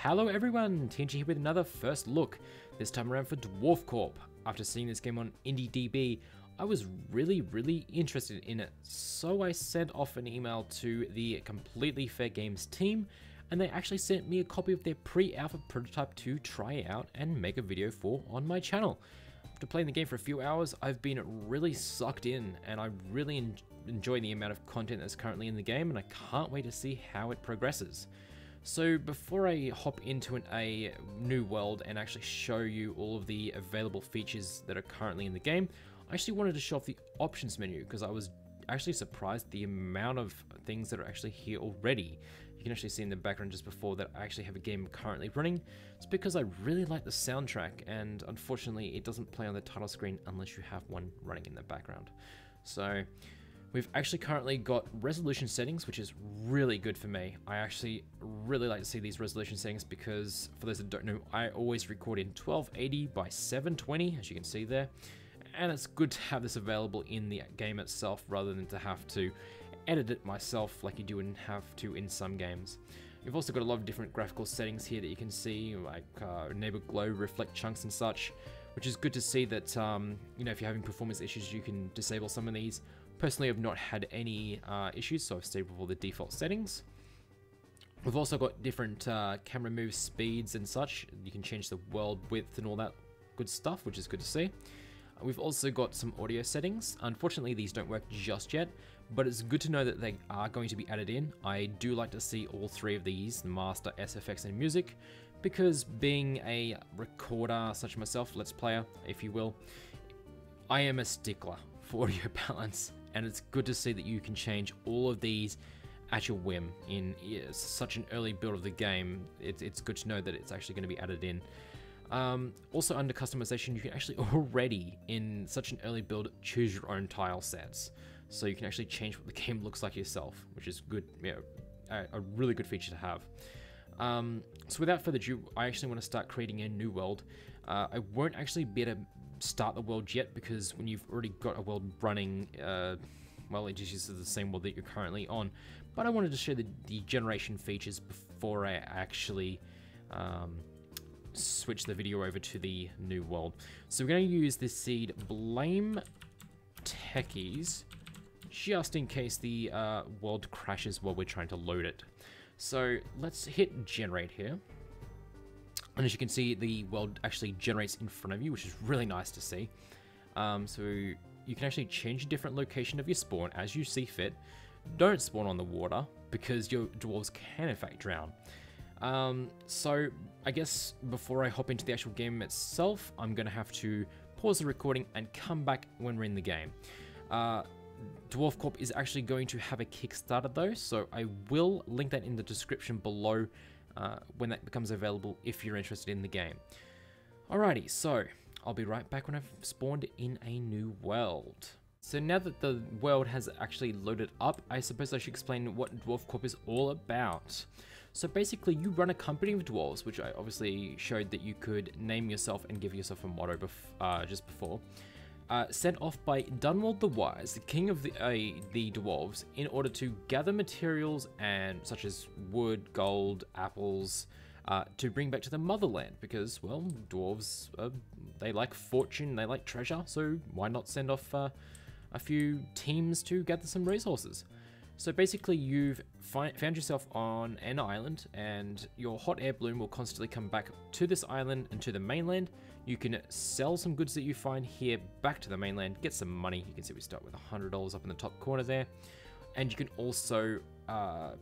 Hello everyone, Teanji here with another first look, this time around for Dwarf Corp. After seeing this game on IndieDB, I was really interested in it, so I sent off an email to the Completely Fair Games team, and they actually sent me a copy of their pre-alpha prototype to try out and make a video for on my channel. After playing the game for a few hours, I've been really sucked in, and I really enjoy the amount of content that's currently in the game, and I can't wait to see how it progresses. So before I hop into a new world and actually show you all of the available features that are currently in the game, I actually wanted to show off the options menu because I was actually surprised the amount of things that are actually here already. You can actually see in the background just before that I actually have a game currently running. It's because I really like the soundtrack, and unfortunately it doesn't play on the title screen unless you have one running in the background. So we've actually currently got resolution settings, which is really good for me. I actually really like to see these resolution settings because, for those that don't know, I always record in 1280 by 720, as you can see there. And it's good to have this available in the game itself rather than to have to edit it myself like you do and have to in some games. You've also got a lot of different graphical settings here that you can see, like enable glow, reflect chunks and such, which is good to see that, you know, if you're having performance issues, you can disable some of these. Personally, I've not had any issues, so I've stayed with all the default settings. We've also got different camera move speeds and such. You can change the world width and all that good stuff, which is good to see. We've also got some audio settings. Unfortunately, these don't work just yet, but it's good to know that they are going to be added in. I do like to see all three of these, the master, SFX, and music, because being a recorder, such as myself, let's player, if you will, I am a stickler for audio balance, and it's good to see that you can change all of these at your whim in such an early build of the game. It's good to know that it's actually going to be added in. Also under customization, you can actually already, in such an early build, choose your own tile sets. So you can actually change what the game looks like yourself, which is good, you know, a really good feature to have. So without further ado, I actually want to start creating a new world. I won't actually be able to start the world yet because when you've already got a world running, well, it just uses the same world that you're currently on. But I wanted to show the generation features before I actually switch the video over to the new world. So we're going to use this seed blame techies just in case the world crashes while we're trying to load it. So let's hit generate here. And as you can see, the world actually generates in front of you, which is really nice to see. So you can actually change a different location of your spawn as you see fit. Don't spawn on the water because your dwarves can in fact drown. So I guess before I hop into the actual game itself, I'm going to have to pause the recording and come back when we're in the game. Dwarf Corp is actually going to have a Kickstarter though, so I will link that in the description below when that becomes available if you're interested in the game. Alrighty, so I'll be right back when I've spawned in a new world. So now that the world has actually loaded up, I suppose I should explain what Dwarf Corp is all about. So basically, you run a company of dwarves, which I obviously showed that you could name yourself and give yourself a motto just before. Sent off by Dunold the Wise, the king of the dwarves, in order to gather materials and such as wood, gold, apples, to bring back to the motherland, because, well, dwarves, they like fortune, they like treasure, so why not send off a few teams to gather some resources? So basically, you've found yourself on an island, and your hot air balloon will constantly come back to this island and to the mainland. You can sell some goods that you find here back to the mainland, get some money. You can see we start with $100 up in the top corner there. And you can also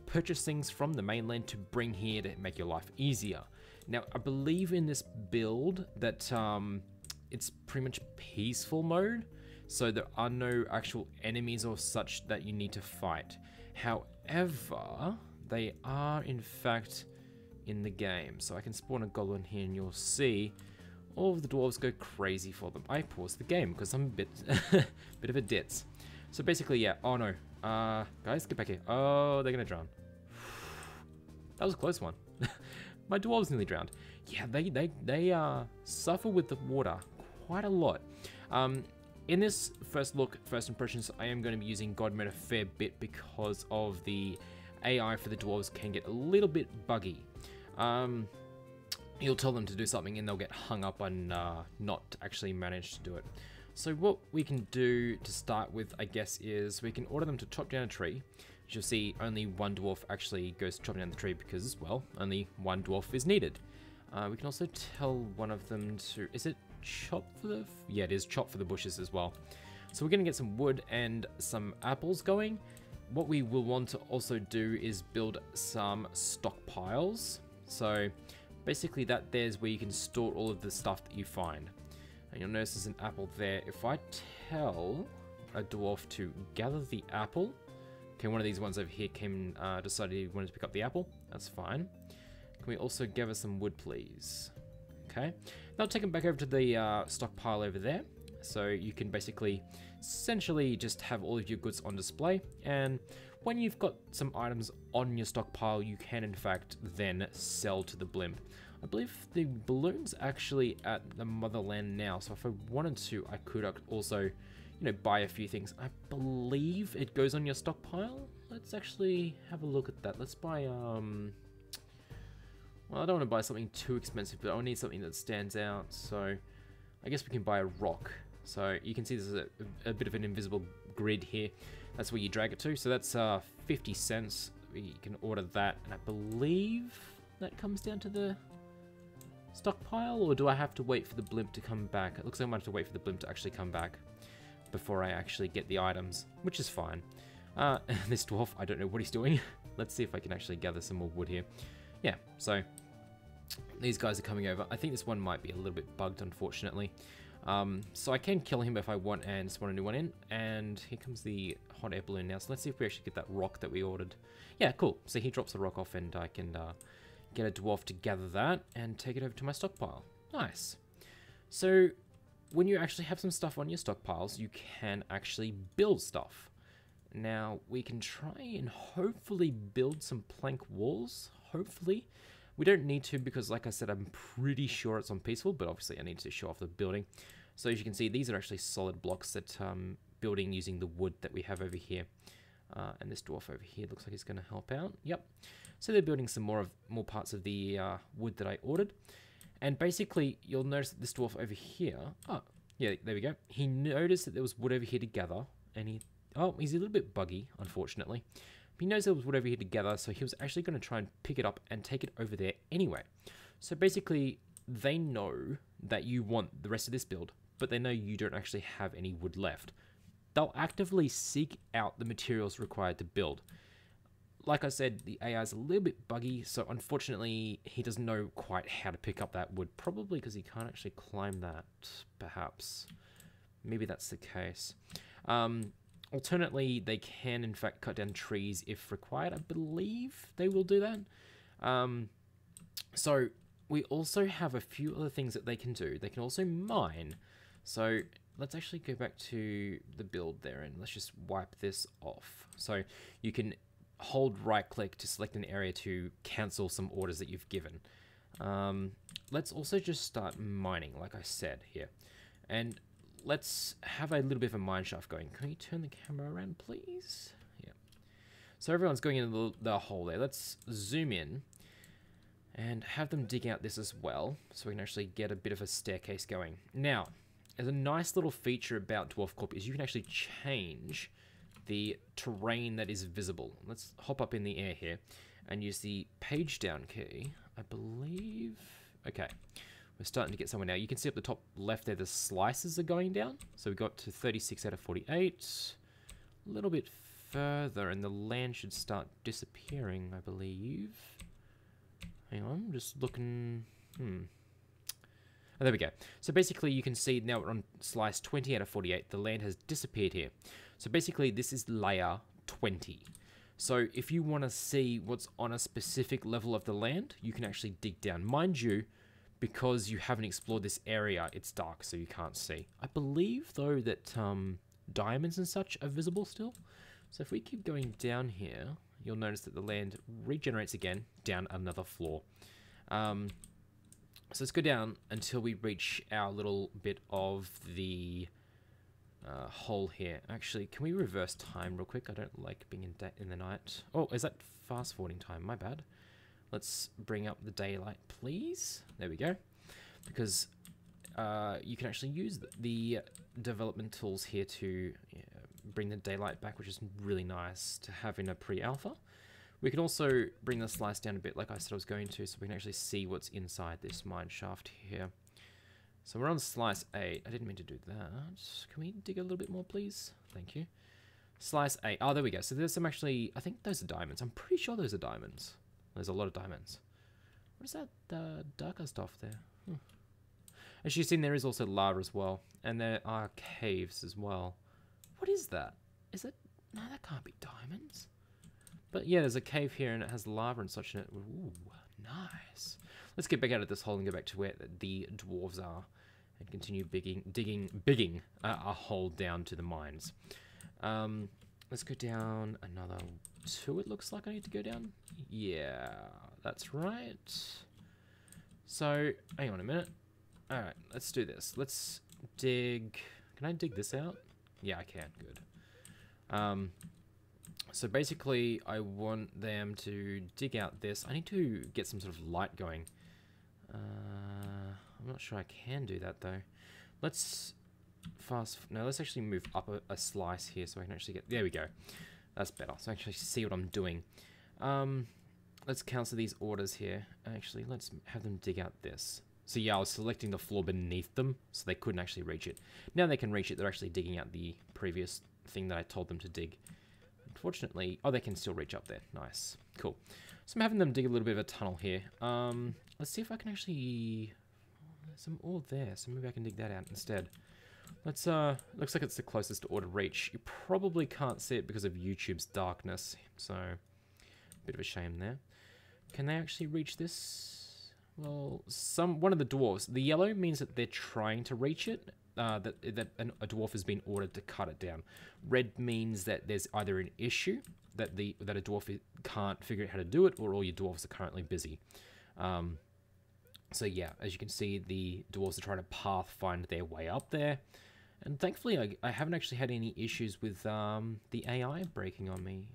purchase things from the mainland to bring here to make your life easier. Now, I believe in this build that it's pretty much peaceful mode, so there are no actual enemies or such that you need to fight. However, they are in fact in the game. So I can spawn a goblin here and you'll see all of the dwarves go crazy for them. I paused the game because I'm a bit, bit of a ditz. So basically, yeah, oh no. Guys, get back here. Oh, they're gonna drown. That was a close one. My dwarves nearly drowned. Yeah, they suffer with the water quite a lot. In this first look, first impressions, I am going to be using God mode a fair bit because of the AI for the dwarves can get a little bit buggy. you'll tell them to do something and they'll get hung up on not actually manage to do it. So what we can do to start with, I guess, is we can order them to chop down a tree. As you'll see, only one dwarf actually goes chopping down the tree because, well, only one dwarf is needed. We can also tell one of them to... Is it chop for the... Yeah, it is chop for the bushes as well. So we're going to get some wood and some apples going. What we will want to also do is build some stockpiles. So basically there's where you can store all of the stuff that you find. And you'll notice there's an apple there. If I tell a dwarf to gather the apple... Okay, one of these ones over here decided he wanted to pick up the apple. That's fine. Can we also gather some wood, please? Okay. Now take them back over to the stockpile over there. So you can basically, essentially just have all of your goods on display. And when you've got some items on your stockpile, you can in fact then sell to the blimp. I believe the balloon's actually at the motherland now. So if I wanted to, I could also, you know, buy a few things. I believe it goes on your stockpile. Let's actually have a look at that. Let's buy, well, I don't want to buy something too expensive, but I need something that stands out. So I guess we can buy a rock. So you can see there's a bit of an invisible grid here. That's where you drag it to. So that's 50 cents. We can order that. And I believe that comes down to the stockpile, or do I have to wait for the blimp to come back? It looks like I might have to wait for the blimp to actually come back before I actually get the items, which is fine. This dwarf, I don't know what he's doing. Let's see if I can actually gather some more wood here. Yeah, so these guys are coming over. I think this one might be a little bit bugged, unfortunately. So I can kill him if I want and spawn a new one in. And here comes the hot air balloon now. So let's see if we actually get that rock that we ordered. Yeah, cool. So he drops the rock off and I can get a dwarf to gather that and take it over to my stockpile. Nice. So when you actually have some stuff on your stockpiles, you can actually build stuff. Now, we can try and hopefully build some plank walls, hopefully. We don't need to because, like I said, I'm pretty sure it's on peaceful, but obviously I need to show off the building. So as you can see, these are actually solid blocks that building using the wood that we have over here. And this dwarf over here looks like he's going to help out. Yep. So they're building some more parts of the wood that I ordered. And basically, you'll notice that this dwarf over here... Oh, yeah, there we go. He noticed that there was wood over here to gather, and he... Oh, he's a little bit buggy, unfortunately. But he knows there was wood over here to gather, so he was actually going to try and pick it up and take it over there anyway. So basically, they know that you want the rest of this build, but they know you don't actually have any wood left. They'll actively seek out the materials required to build. Like I said, the AI is a little bit buggy, so unfortunately, he doesn't know quite how to pick up that wood. Probably because he can't actually climb that, perhaps. Maybe that's the case. Alternately, they can, in fact, cut down trees if required. I believe they will do that. So, we also have a few other things that they can do. They can also mine. So, let's actually go back to the build there, and let's just wipe this off. So, you can hold right-click to select an area to cancel some orders that you've given. Let's also just start mining, like I said here. And let's have a little bit of a mine shaft going. Can you turn the camera around, please? Yeah. So everyone's going into the hole there. Let's zoom in and have them dig out this as well, so we can actually get a bit of a staircase going. Now, as a nice little feature about Dwarf Corp is you can actually change the terrain that is visible. Let's hop up in the air here and use the page down key, I believe. Okay, we're starting to get somewhere now. You can see up the top left there, the slices are going down. So we got to 36 out of 48. A little bit further and the land should start disappearing, I believe. Hang on, just looking. Oh, there we go. So basically you can see now we're on slice 20 out of 48. The land has disappeared here. So basically this is layer 20. So if you want to see what's on a specific level of the land, you can actually dig down. Mind you, because you haven't explored this area, it's dark so you can't see. I believe though that diamonds and such are visible still. So if we keep going down here, you'll notice that the land regenerates again down another floor. So let's go down until we reach our little bit of the hole here. Actually, can we reverse time real quick? I don't like being in the night. Oh, is that fast forwarding time? My bad. Let's bring up the daylight, please. There we go. Because you can actually use the development tools here to bring the daylight back, which is really nice to have in a pre-alpha. We can also bring the slice down a bit, like I said I was going to, so we can actually see what's inside this mine shaft here. So we're on slice 8. I didn't mean to do that. Can we dig a little bit more, please? Thank you. Slice 8. Oh, there we go. So there's some actually... I think those are diamonds. I'm pretty sure those are diamonds. There's a lot of diamonds. What is that darker stuff there? As you've seen, there is also lava as well. And there are caves as well. What is that? Is it... No, that can't be diamonds. But yeah, there's a cave here and it has lava and such in it. Ooh, nice. Let's get back out of this hole and go back to where the dwarves are. And continue digging a hole down to the mines. Let's go down another 2, it looks like I need to go down. Yeah, that's right. So, hang on a minute. Alright, let's do this. Let's dig... Can I dig this out? Yeah, I can. Good. So basically, I want them to dig out this. I need to get some sort of light going. I'm not sure I can do that, though. Let's let's actually move up a slice here so I can actually get... There we go. That's better. So I actually see what I'm doing. Let's cancel these orders here. Actually, let's have them dig out this. So yeah, I was selecting the floor beneath them, so they couldn't actually reach it. Now they can reach it. They're actually digging out the previous thing that I told them to dig. Unfortunately... Oh, they can still reach up there. Nice. Cool. So I'm having them dig a little bit of a tunnel here. Let's see if I can actually... There's some ore there, so maybe I can dig that out instead. Let's, looks like it's the closest ore to reach. You probably can't see it because of YouTube's darkness, so... Bit of a shame there. Can they actually reach this? Well, one of the dwarves. The yellow means that they're trying to reach it. That a dwarf has been ordered to cut it down. Red means that there's either an issue that a dwarf can't figure out how to do it, or all your dwarves are currently busy. So yeah, as you can see, the dwarves are trying to pathfind their way up there. And thankfully, I haven't actually had any issues with the AI breaking on me.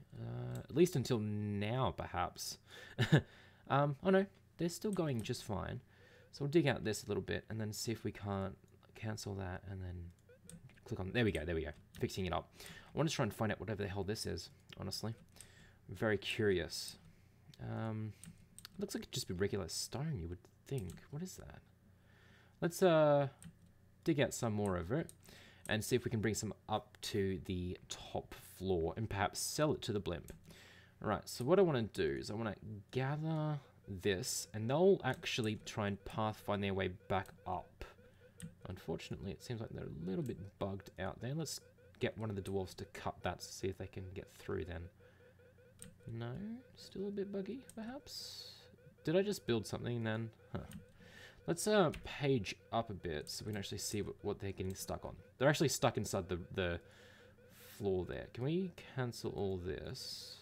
At least until now, perhaps. Oh no, they're still going just fine. So we'll dig out this a little bit and then see if we can't cancel that and then click on... There we go. Fixing it up. I want to try and find out whatever the hell this is, honestly. I'm very curious. Looks like it'd just be regular stone, you would think. What is that? Let's dig out some more of it and see if we can bring some up to the top floor and perhaps sell it to the blimp. Alright, so what I want to do is I want to gather this and they'll actually try and pathfind their way back up. Unfortunately, it seems like they're a little bit bugged out there. Let's get one of the dwarves to cut that to see if they can get through then. No? Still a bit buggy, perhaps? Did I just build something then? Huh. Let's page up a bit so we can actually see what they're getting stuck on. They're actually stuck inside the floor there. Can we cancel all this?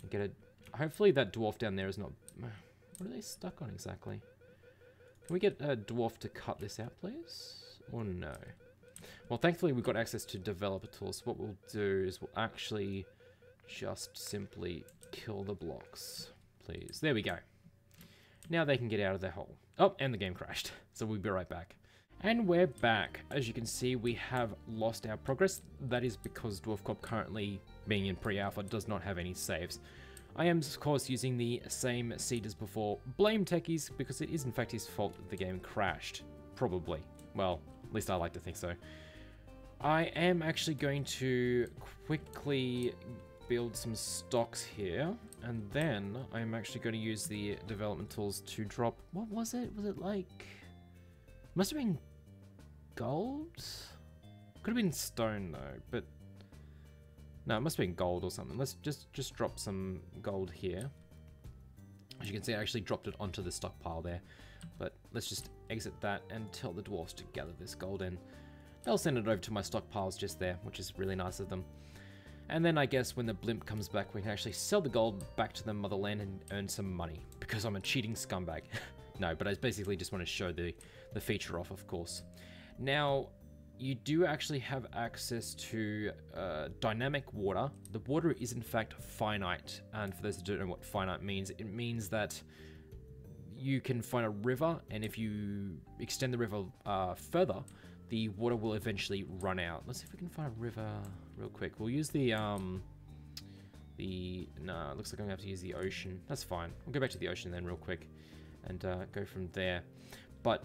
And get a... Hopefully that dwarf down there is not... What are they stuck on exactly? Can we get a dwarf to cut this out, please? Or no? Well, thankfully we've got access to developer tools. So what we'll do is we'll actually just simply kill the blocks, please. There we go. Now they can get out of their hole. Oh, and the game crashed. So we'll be right back. And we're back. As you can see, we have lost our progress. That is because DwarfCorp currently, being in pre-alpha, does not have any saves. I am, of course, using the same seed as before. Blame techies, because it is in fact his fault that the game crashed. Probably. Well, at least I like to think so. I am actually going to quickly build some stocks here, and then I'm actually going to use the development tools to drop... What was it? Was it like... Must have been gold? Could have been stone though, but... No, it must have been gold or something. Let's just drop some gold here. As you can see, I actually dropped it onto the stockpile there. But let's just exit that and tell the dwarves to gather this gold in. They'll send it over to my stockpiles just there, which is really nice of them. And then I guess when the blimp comes back, we can actually sell the gold back to the motherland and earn some money. Because I'm a cheating scumbag. No, but I basically just want to show the feature off, of course. Now, you do actually have access to dynamic water. The water is in fact finite, and for those who don't know what finite means, it means that you can find a river, and if you extend the river further, the water will eventually run out. Let's see if we can find a river real quick. We'll use no, it looks like I'm gonna have to use the ocean. That's fine. We'll go back to the ocean then real quick and go from there. But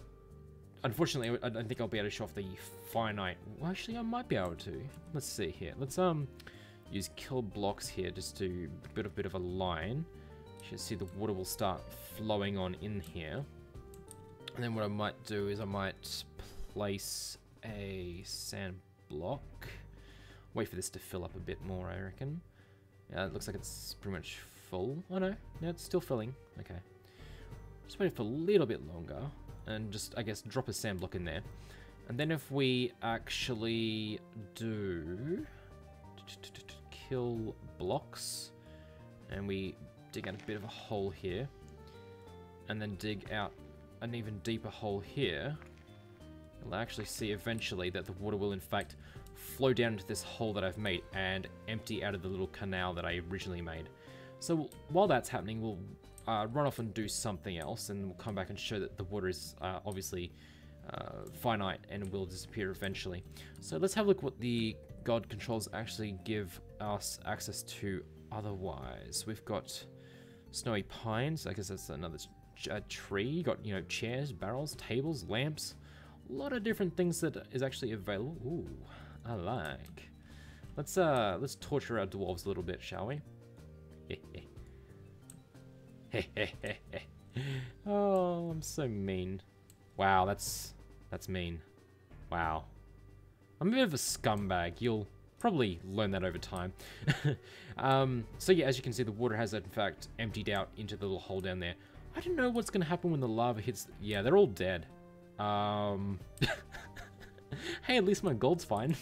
unfortunately, I don't think I'll be able to show off the finite. Well, actually, I might be able to. Let's see here. Let's use kill blocks here just to build a bit of a line. You should see the water will start flowing on in here. And then what I might do is I might place a sand block. Wait for this to fill up a bit more, I reckon. Yeah, it looks like it's pretty much full. Oh no, it's still filling. Okay. Just wait for a little bit longer. And just, I guess, drop a sand block in there. And then if we actually do kill blocks, and we dig out a bit of a hole here, and then dig out an even deeper hole here, you'll actually see eventually that the water will in fact flow down into this hole that I've made and empty out of the little canal that I originally made. So while that's happening, we'll run off and do something else, and we'll come back and show that the water is obviously finite and will disappear eventually. So let's have a look what the god controls actually give us access to otherwise. We've got snowy pines. I guess that's another tree. You got, you know, chairs, barrels, tables, lamps. A lot of different things that is actually available. Ooh, I like. Let's torture our dwarves a little bit, shall we? Oh, I'm so mean. Wow, that's mean. Wow. I'm a bit of a scumbag. You'll probably learn that over time. So yeah, as you can see, the water has in fact emptied out into the little hole down there. I don't know what's going to happen when the lava hits... Yeah, they're all dead. Hey, at least my gold's fine.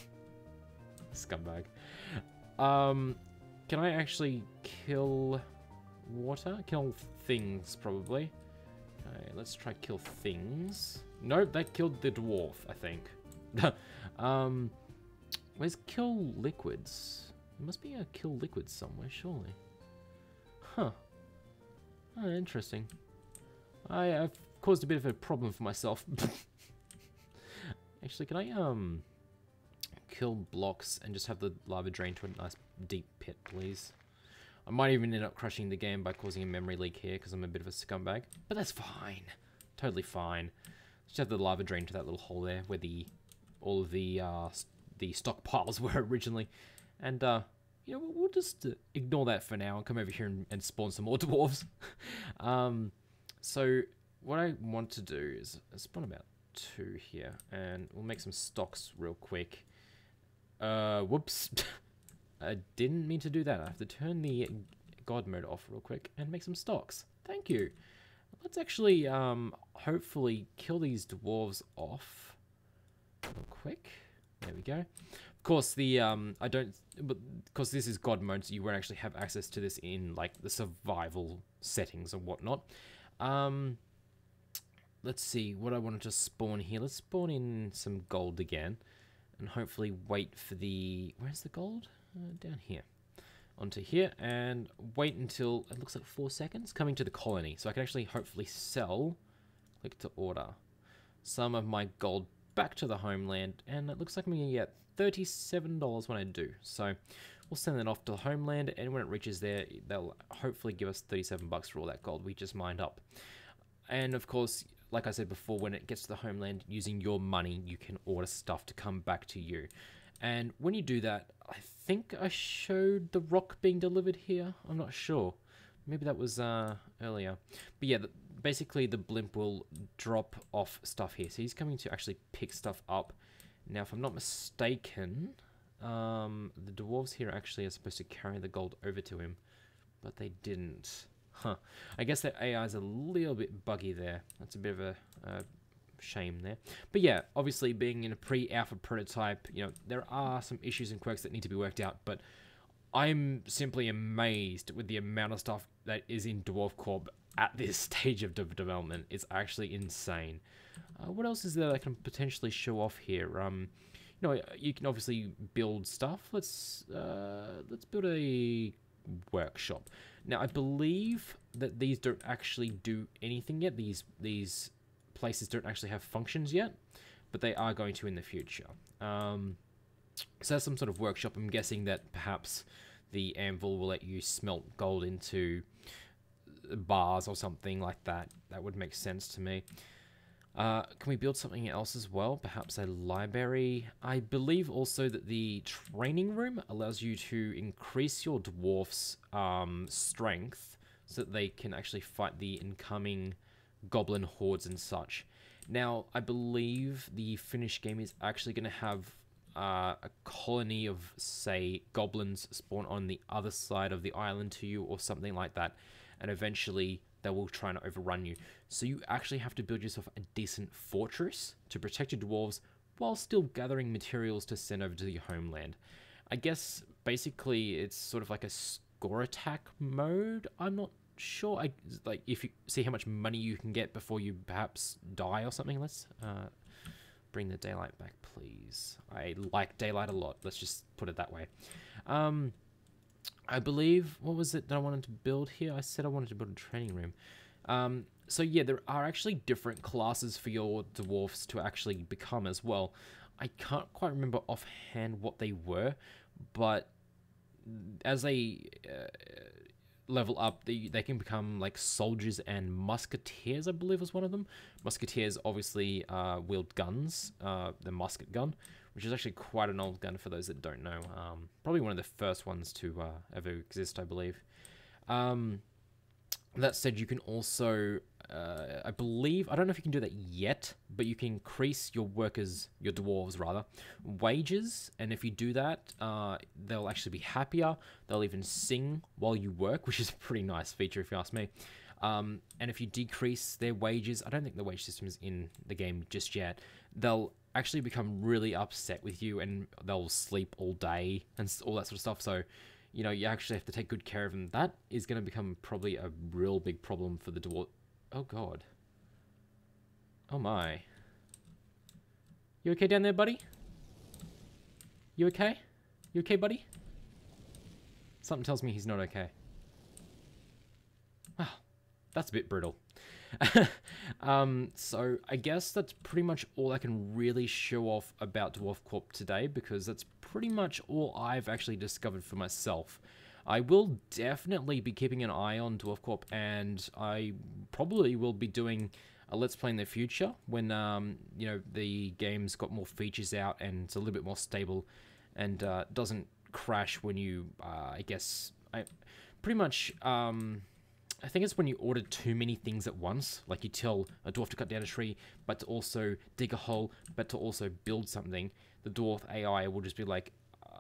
Scumbag. Can I actually kill water? Kill things, probably. Okay, let's try kill things. Nope, that killed the dwarf, I think. Where's kill liquids? There must be a kill liquids somewhere, surely. Huh. Oh, interesting. I've caused a bit of a problem for myself. Actually, can I kill blocks and just have the lava drain to a nice deep pit, please? I might even end up crushing the game by causing a memory leak here because I'm a bit of a scumbag, but that's fine. Totally fine. Just have the lava drain to that little hole there where all of the stockpiles were originally, and you know, we'll just ignore that for now and come over here and spawn some more dwarves. So what I want to do is spawn about 2 here, and we'll make some stocks real quick. Whoops. I didn't mean to do that. I have to turn the god mode off real quick and make some stocks. Thank you. Let's actually hopefully kill these dwarves off real quick. There we go. Of course, because this is god mode, so you won't actually have access to this in like the survival settings and whatnot. Let's see what I wanted to spawn here. Let's spawn in some gold again, and hopefully wait for the... Where's the gold? Down here. Onto here, and wait until it looks like 4 seconds coming to the colony, so I can actually hopefully sell. Click to order some of my gold back to the homeland, and it looks like I'm gonna get $37 when I do. So we'll send that off to the homeland, and when it reaches there, they'll hopefully give us 37 bucks for all that gold we just mined up. And of course, like I said before, when it gets to the homeland, using your money, you can order stuff to come back to you. And when you do that, I think I showed the rock being delivered here. I'm not sure. Maybe that was earlier. But yeah, basically the blimp will drop off stuff here. So he's coming to actually pick stuff up. Now, if I'm not mistaken, the dwarves here actually are supposed to carry the gold over to him, but they didn't. Huh. I guess their AI is a little bit buggy there. That's a bit of a shame there. But yeah, obviously being in a pre-alpha prototype, you know, there are some issues and quirks that need to be worked out, but I'm simply amazed with the amount of stuff that is in Dwarf Corp at this stage of development. It's actually insane. What else is there that I can potentially show off here? know, you can obviously build stuff. Let's build a workshop. Now, I believe that these don't actually do anything yet. These places don't actually have functions yet, but they are going to in the future. So that's some sort of workshop. I'm guessing that perhaps the anvil will let you smelt gold into bars or something like that. That would make sense to me. Can we build something else as well? Perhaps a library. I believe also that the training room allows you to increase your dwarf's strength so that they can actually fight the incoming goblin hordes and such. Now, I believe the finished game is actually going to have a colony of, say, goblins spawn on the other side of the island to you or something like that, and eventually they will try and overrun you. So you actually have to build yourself a decent fortress to protect your dwarves while still gathering materials to send over to your homeland. I guess basically it's sort of like a score attack mode. I'm not sure. Like if you see how much money you can get before you perhaps die or something. Let's bring the daylight back, please. I like daylight a lot. Let's just put it that way. I believe, what was it that I wanted to build here? I said I wanted to build a training room. So yeah, there are actually different classes for your dwarfs to actually become as well. I can't quite remember offhand what they were, but as they level up, they can become like soldiers and musketeers, I believe was one of them. Musketeers obviously wield guns, the musket gun, which is actually quite an old gun for those that don't know. Probably one of the first ones to ever exist, I believe. That said, you can also, I believe, I don't know if you can do that yet, but you can increase your workers, your dwarves rather, wages, and if you do that, they'll actually be happier. They'll even sing while you work, which is a pretty nice feature if you ask me. And if you decrease their wages, I don't think the wage system is in the game just yet, they'll actually become really upset with you and they'll sleep all day and all that sort of stuff. So, you know, you actually have to take good care of them. That is going to become probably a real big problem for the dwarf. Oh, God. Oh, my. You okay down there, buddy? You okay? You okay, buddy? Something tells me he's not okay. Wow, that's a bit brutal. So I guess that's pretty much all I can really show off about Dwarf Corp today, because that's pretty much all I've actually discovered for myself. I will definitely be keeping an eye on Dwarf Corp, and I probably will be doing a Let's Play in the future when, you know, the game's got more features out and it's a little bit more stable and doesn't crash when you, I guess, pretty much, I think it's when you order too many things at once, like you tell a dwarf to cut down a tree, but to also dig a hole, but to also build something. The dwarf AI will just be like,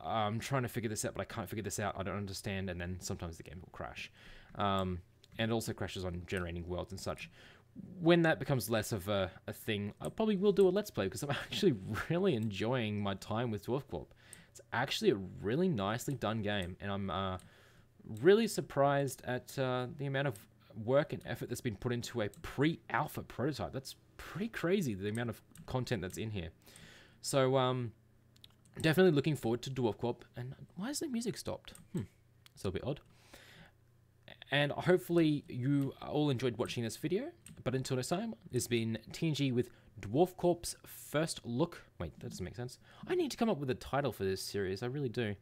I'm trying to figure this out, but I can't figure this out, I don't understand, and then sometimes the game will crash. And it also crashes on generating worlds and such. When that becomes less of a thing, I probably will do a Let's Play, because I'm actually really enjoying my time with Dwarf Corp. It's actually a really nicely done game, and I'm really surprised at the amount of work and effort that's been put into a pre-alpha prototype. That's pretty crazy, the amount of content that's in here. So, definitely looking forward to Dwarf Corp. And why has the music stopped? It's a little bit odd. And hopefully you all enjoyed watching this video. But until next time, this has been Teanji with Dwarf Corp's first look. Wait, that doesn't make sense. I need to come up with a title for this series. I really do.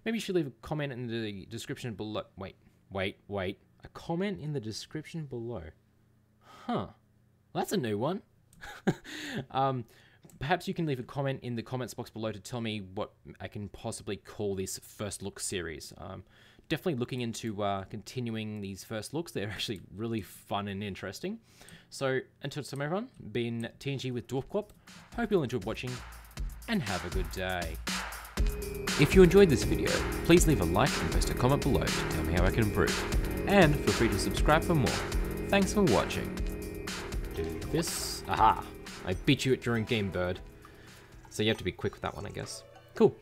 Maybe you should leave a comment in the description below. Wait. A comment in the description below. Huh. That's a new one. Perhaps you can leave a comment in the comments box below to tell me what I can possibly call this first look series. Definitely looking into continuing these first looks. They're actually really fun and interesting. So until next time, everyone, been Teanji with Dwarf Corp. Hope you'll enjoy watching and have a good day. If you enjoyed this video, please leave a like and post a comment below to tell me how I can improve. And feel free to subscribe for more. Thanks for watching. Do this. Aha! I beat you at during game, bird. So you have to be quick with that one, I guess. Cool.